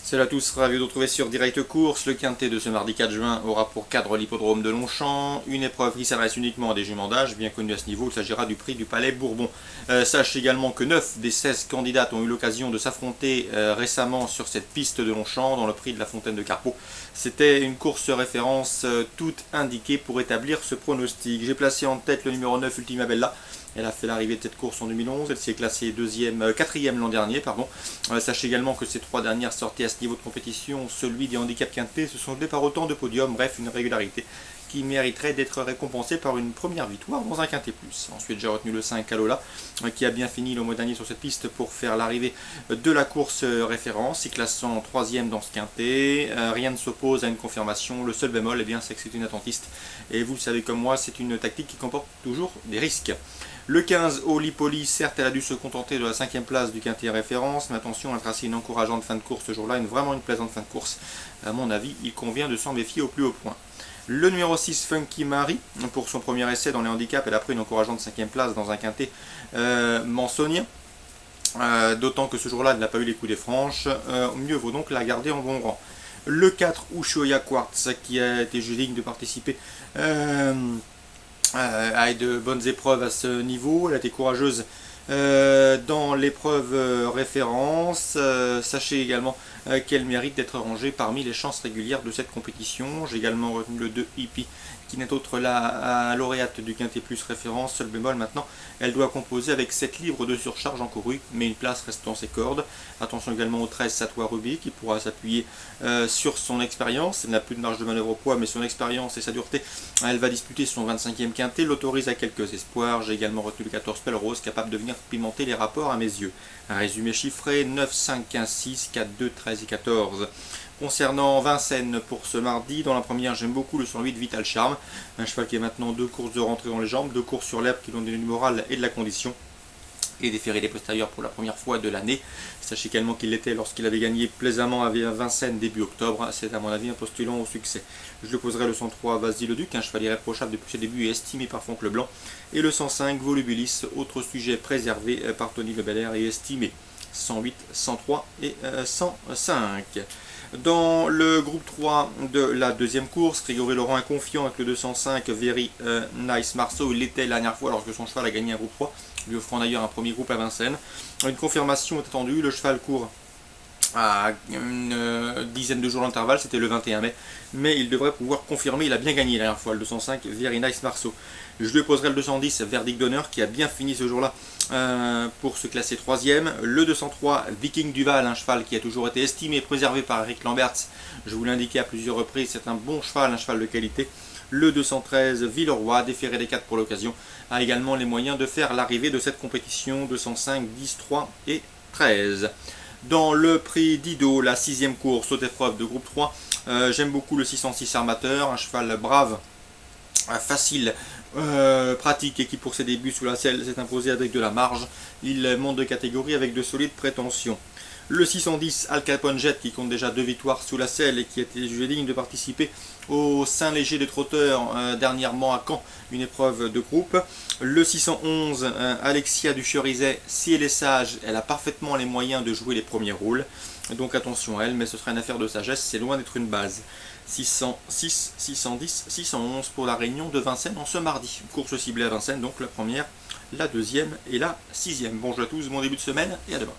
Salut à tous, ravi de vous retrouver sur Direct Course. Le quintet de ce mardi 4 juin aura pour cadre l'hippodrome de Longchamp, une épreuve qui s'adresse uniquement à des juments d'âge, bien connu à ce niveau, il s'agira du prix du Palais Bourbon. Sache également que 9 des 16 candidates ont eu l'occasion de s'affronter récemment sur cette piste de Longchamp dans le prix de la Fontaine de Carpeaux. C'était une course référence toute indiquée pour établir ce pronostic. J'ai placé en tête le numéro 9 Ultima Bella. Elle a fait l'arrivée de cette course en 2011, elle s'est classée quatrième l'an dernier. Sachez également que ces trois dernières sorties à ce niveau de compétition, celui des handicaps quintés, se sont par autant de podiums, bref une régularité qui mériterait d'être récompensée par une première victoire dans un quintet plus. Ensuite j'ai retenu le 5 Alola, qui a bien fini le mois dernier sur cette piste pour faire l'arrivée de la course référence, il classant troisième dans ce quintet. Rien ne s'oppose à une confirmation, le seul bémol c'est que c'est une attentiste, et vous le savez comme moi, c'est une tactique qui comporte toujours des risques. Le 15, Olipoli, certes elle a dû se contenter de la 5e place du quintet référence, mais attention, elle a tracé une encourageante fin de course ce jour-là, vraiment une plaisante fin de course. À mon avis, il convient de s'en méfier au plus haut point. Le numéro 6, Funky Marie, pour son premier essai dans les handicaps, elle a pris une encourageante 5e place dans un quintet mansonien. D'autant que ce jour-là, elle n'a pas eu les coups des franches, mieux vaut donc la garder en bon rang. Le 4, Ushuaïa Quartz, qui a été digne de participer a eu de bonnes épreuves à ce niveau, elle a été courageuse dans l'épreuve référence. Sachez également qu'elle mérite d'être rangée parmi les chances régulières de cette compétition. J'ai également retenu le 2 Hippie, qui n'est autre la lauréate du quintet plus référence. Seul bémol maintenant, elle doit composer avec 7 livres de surcharge encourue, mais une place reste dans ses cordes. Attention également au 13 Satois Ruby, qui pourra s'appuyer sur son expérience. Elle n'a plus de marge de manœuvre au poids, mais son expérience et sa dureté, elle va disputer son 25e quintet, l'autorise à quelques espoirs. J'ai également retenu le 14 Pelrose, capable de venir pimenter les rapports à mes yeux. Un résumé chiffré, 9, 5, 15, 6, 4, 2, 13 et 14. Concernant Vincennes pour ce mardi, dans la première j'aime beaucoup le 108 Vital Charm, un cheval qui est maintenant 2 courses de rentrée dans les jambes, 2 courses sur l'herbe qui lui ont donné du moral et de la condition. Et déféré des postérieurs pour la première fois de l'année. Sachez également qu'il l'était lorsqu'il avait gagné plaisamment à Vincennes début octobre. C'est à mon avis un postulant au succès. Je le poserai le 103 Vas-y le Duc, un cheval irréprochable depuis ses débuts et estimé par Foncle Blanc. Et le 105 Volubilis, autre sujet préservé par Tony Le Belair et estimé. 108, 103 et 105. Dans le groupe 3 de la deuxième course, Grégory Laurent est confiant avec le 205 Very Nice Marceau. Il l'était la dernière fois lorsque son cheval a gagné un groupe 3, lui offrant d'ailleurs un premier groupe à Vincennes. Une confirmation est attendue, le cheval court à une dizaine de jours d'intervalle, c'était le 21 mai, mais il devrait pouvoir confirmer, il a bien gagné la dernière fois, le 205 Very Nice Marceau. Je lui poserai le 210 Verdict d'honneur qui a bien fini ce jour-là pour se classer 3e. Le 203 Viking Duval, un cheval qui a toujours été estimé et préservé par Eric Lamberts. Je vous l'ai indiqué à plusieurs reprises, c'est un bon cheval, un cheval de qualité. Le 213 Villeroy, déféré des 4 pour l'occasion, a également les moyens de faire l'arrivée de cette compétition. 205, 10, 3 et 13. Dans le prix d'Ido, la 6e course, haute épreuve de groupe 3, j'aime beaucoup le 606 Armateur, un cheval brave, facile, pratique et qui pour ses débuts sous la selle s'est imposé avec de la marge. Il monte de catégorie avec de solides prétentions. Le 610 Al Capone Jet qui compte déjà 2 victoires sous la selle et qui a été jugé digne de participer au Saint-Léger des Trotteurs dernièrement à Caen, une épreuve de groupe. Le 611 Alexia du Cherizet, si elle est sage, elle a parfaitement les moyens de jouer les premiers rôles. Donc attention à elle, mais ce sera une affaire de sagesse, c'est loin d'être une base. 606, 610, 611 pour la réunion de Vincennes en ce mardi. Course ciblée à Vincennes, donc la première, la deuxième et la 6e. Bonjour à tous, bon début de semaine et à demain.